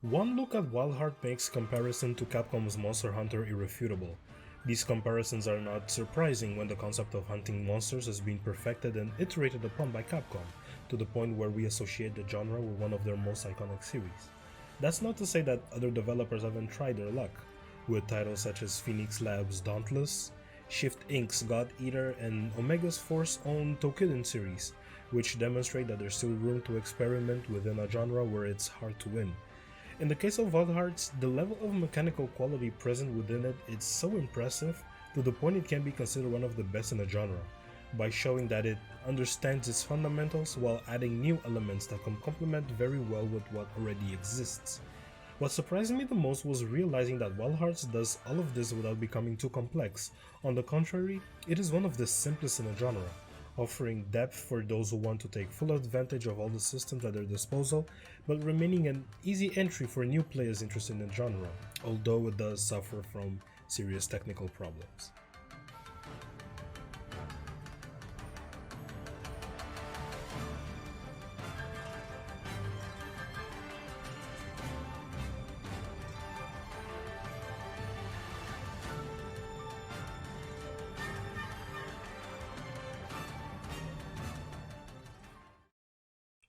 One look at Wild Heart makes comparison to Capcom's Monster Hunter irrefutable. These comparisons are not surprising when the concept of hunting monsters has been perfected and iterated upon by Capcom, to the point where we associate the genre with one of their most iconic series. That's not to say that other developers haven't tried their luck, with titles such as Phoenix Labs' Dauntless, Shift Inc.'s God Eater, and Omega's Force own Tokiden series, which demonstrate that there's still room to experiment within a genre where it's hard to win. In the case of Wild Hearts, the level of mechanical quality present within it is so impressive to the point it can be considered one of the best in the genre, by showing that it understands its fundamentals while adding new elements that can complement very well with what already exists. What surprised me the most was realizing that Wild Hearts does all of this without becoming too complex. On the contrary, it is one of the simplest in the genre, offering depth for those who want to take full advantage of all the systems at their disposal, but remaining an easy entry for new players interested in the genre, although it does suffer from serious technical problems.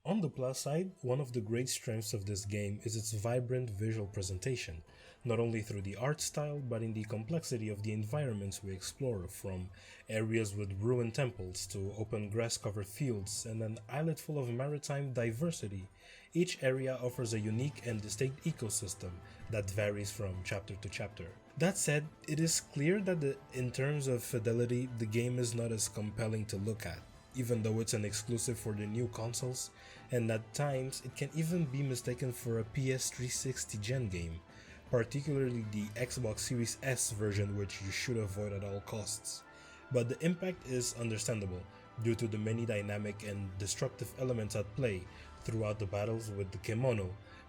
On the plus side, one of the great strengths of this game is its vibrant visual presentation, not only through the art style but in the complexity of the environments we explore, from areas with ruined temples to open grass covered fields and an islet full of maritime diversity. Each area offers a unique and distinct ecosystem that varies from chapter to chapter. That said, it is clear that in terms of fidelity, the game is not as compelling to look at, even though it's an exclusive for the new consoles, and at times it can even be mistaken for a PS360 gen game, particularly the Xbox Series S version, which you should avoid at all costs. But the impact is understandable due to the many dynamic and destructive elements at play throughout the battles with the Kemono,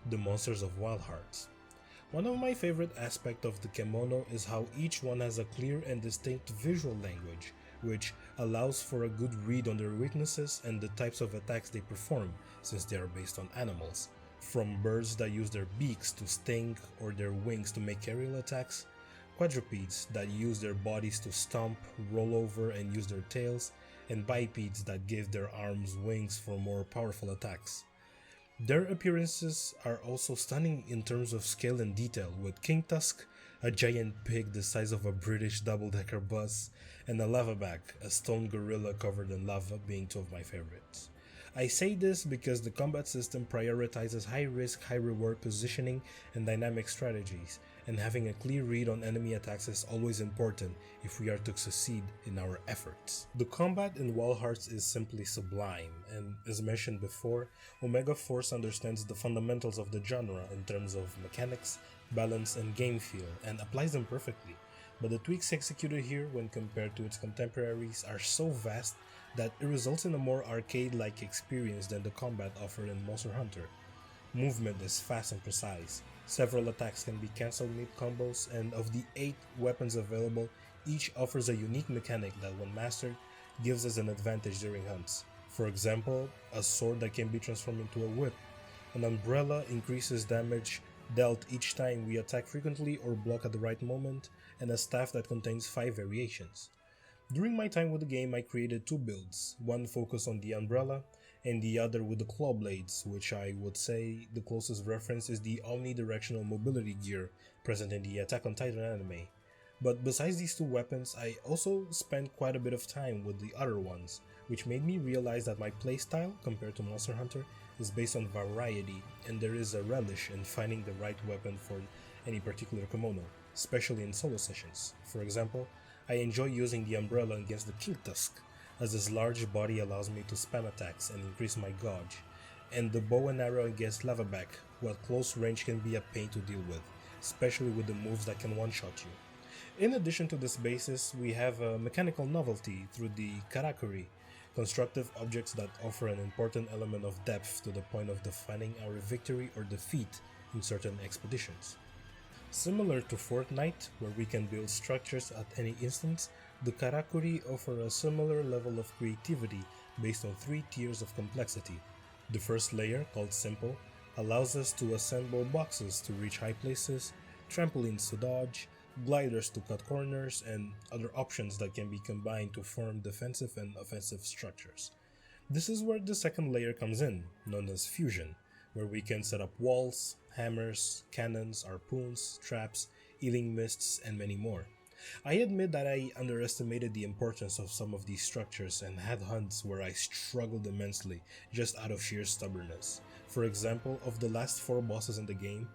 the monsters of Wild Hearts. One of my favorite aspects of the Kemono is how each one has a clear and distinct visual language, which allows for a good read on their weaknesses and the types of attacks they perform, since they are based on animals. From birds that use their beaks to sting or their wings to make aerial attacks, quadrupeds that use their bodies to stomp, roll over, and use their tails, and bipeds that give their arms wings for more powerful attacks. Their appearances are also stunning in terms of scale and detail, with King Tusk, a giant pig the size of a British double-decker bus, and a lavaback, a stone gorilla covered in lava, being two of my favorites. I say this because the combat system prioritizes high risk, high reward positioning and dynamic strategies, and having a clear read on enemy attacks is always important if we are to succeed in our efforts. The combat in Wild Hearts is simply sublime, and as mentioned before, Omega Force understands the fundamentals of the genre in terms of mechanics, balance, and game feel, and applies them perfectly. But the tweaks executed here when compared to its contemporaries are so vast that it results in a more arcade-like experience than the combat offered in Monster Hunter. Movement is fast and precise. Several attacks can be cancelled mid-combos, and of the 8 weapons available, each offers a unique mechanic that when mastered, gives us an advantage during hunts. For example, a sword that can be transformed into a whip. An umbrella increases damage dealt each time we attack frequently or block at the right moment, and a staff that contains 5 variations. During my time with the game, I created 2 builds, one focused on the umbrella and the other with the claw blades, which I would say the closest reference is the omnidirectional mobility gear present in the Attack on Titan anime. But besides these 2 weapons, I also spent quite a bit of time with the other ones, which made me realize that my playstyle compared to Monster Hunter is based on variety, and there is a relish in finding the right weapon for any particular kimono, especially in solo sessions. For example, I enjoy using the umbrella against the King Tusk, as his large body allows me to spam attacks and increase my gauge, and the bow and arrow against Lavaback, who at close range can be a pain to deal with, especially with the moves that can one-shot you. In addition to this basis, we have a mechanical novelty through the Karakuri, constructive objects that offer an important element of depth to the point of defining our victory or defeat in certain expeditions. Similar to Fortnite, where we can build structures at any instance, the Karakuri offer a similar level of creativity based on 3 tiers of complexity. The first layer, called Simple, allows us to assemble boxes to reach high places, trampolines to dodge, gliders to cut corners, and other options that can be combined to form defensive and offensive structures. This is where the second layer comes in, known as fusion, where we can set up walls, hammers, cannons, harpoons, traps, healing mists, and many more. I admit that I underestimated the importance of some of these structures and had hunts where I struggled immensely just out of sheer stubbornness. For example, of the last 4 bosses in the game,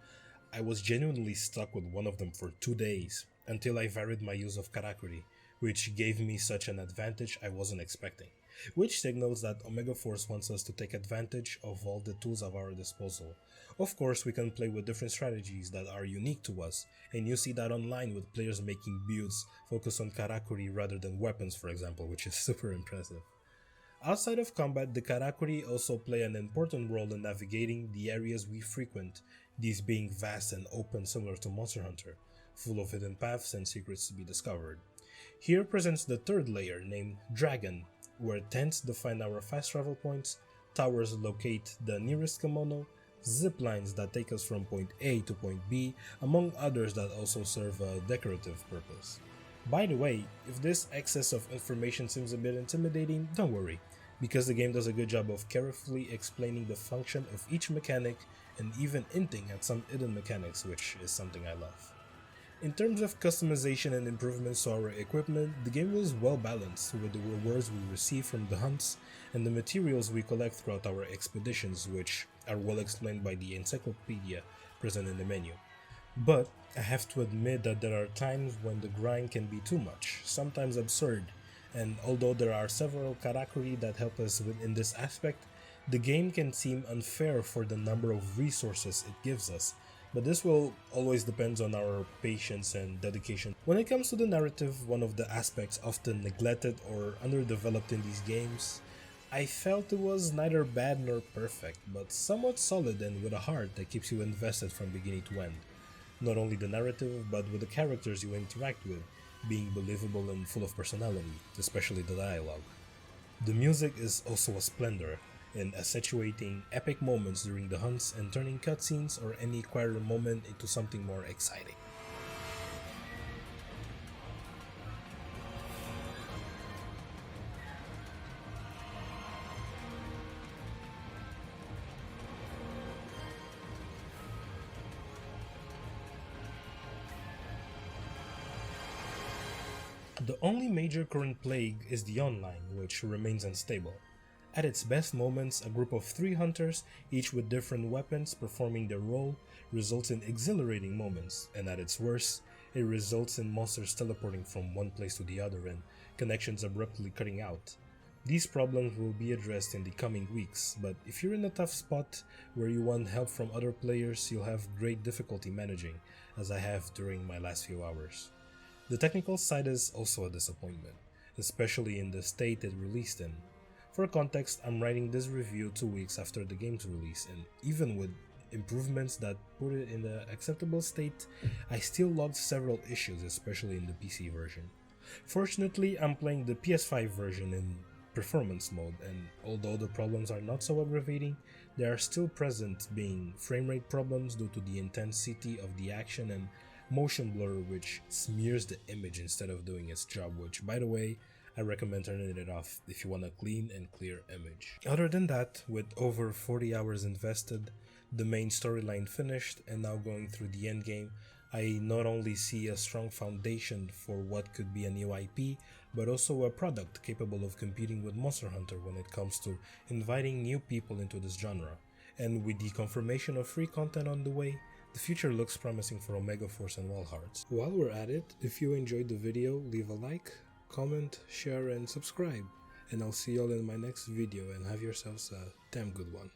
I was genuinely stuck with one of them for 2 days until I varied my use of Karakuri, which gave me such an advantage I wasn't expecting, which signals that Omega Force wants us to take advantage of all the tools at our disposal. Of course, we can play with different strategies that are unique to us, and you see that online with players making builds focused on Karakuri rather than weapons, for example, which is super impressive. Outside of combat, the Karakuri also play an important role in navigating the areas we frequent, these being vast and open similar to Monster Hunter, full of hidden paths and secrets to be discovered. Here presents the third layer named Dragon, where tents define our fast travel points, towers locate the nearest kimono, zip lines that take us from point A to point B, among others that also serve a decorative purpose. By the way, if this excess of information seems a bit intimidating, don't worry, because the game does a good job of carefully explaining the function of each mechanic and even hinting at some hidden mechanics, which is something I love. In terms of customization and improvements to our equipment, the game was well balanced with the rewards we receive from the hunts and the materials we collect throughout our expeditions, which are well explained by the encyclopedia present in the menu. But I have to admit that there are times when the grind can be too much, sometimes absurd, and although there are several karakuri that help us in this aspect, the game can seem unfair for the number of resources it gives us. But this will always depend on our patience and dedication. When it comes to the narrative, one of the aspects often neglected or underdeveloped in these games, I felt it was neither bad nor perfect, but somewhat solid and with a heart that keeps you invested from beginning to end. Not only the narrative, but with the characters you interact with, being believable and full of personality, especially the dialogue. The music is also a splendor, in accentuating epic moments during the hunts and turning cutscenes or any quieter moment into something more exciting. The only major current plague is the online, which remains unstable. At its best moments, a group of 3 hunters, each with different weapons performing their role, results in exhilarating moments, and at its worst, it results in monsters teleporting from one place to the other and connections abruptly cutting out. These problems will be addressed in the coming weeks, but if you're in a tough spot where you want help from other players, you'll have great difficulty managing, as I have during my last few hours. The technical side is also a disappointment, especially in the state it released in. For context, I'm writing this review 2 weeks after the game's release, and even with improvements that put it in an acceptable state, I still logged several issues, especially in the PC version. Fortunately, I'm playing the PS5 version in performance mode, and although the problems are not so aggravating, they are still present, being frame rate problems due to the intensity of the action and motion blur, which smears the image instead of doing its job, which, by the way, I recommend turning it off if you want a clean and clear image. Other than that, with over 40 hours invested, the main storyline finished, and now going through the endgame, I not only see a strong foundation for what could be a new IP, but also a product capable of competing with Monster Hunter when it comes to inviting new people into this genre. And with the confirmation of free content on the way, the future looks promising for Omega Force and Wild Hearts. While we're at it, if you enjoyed the video, leave a like, comment, share, and subscribe. And I'll see y'all in my next video, and have yourselves a damn good one.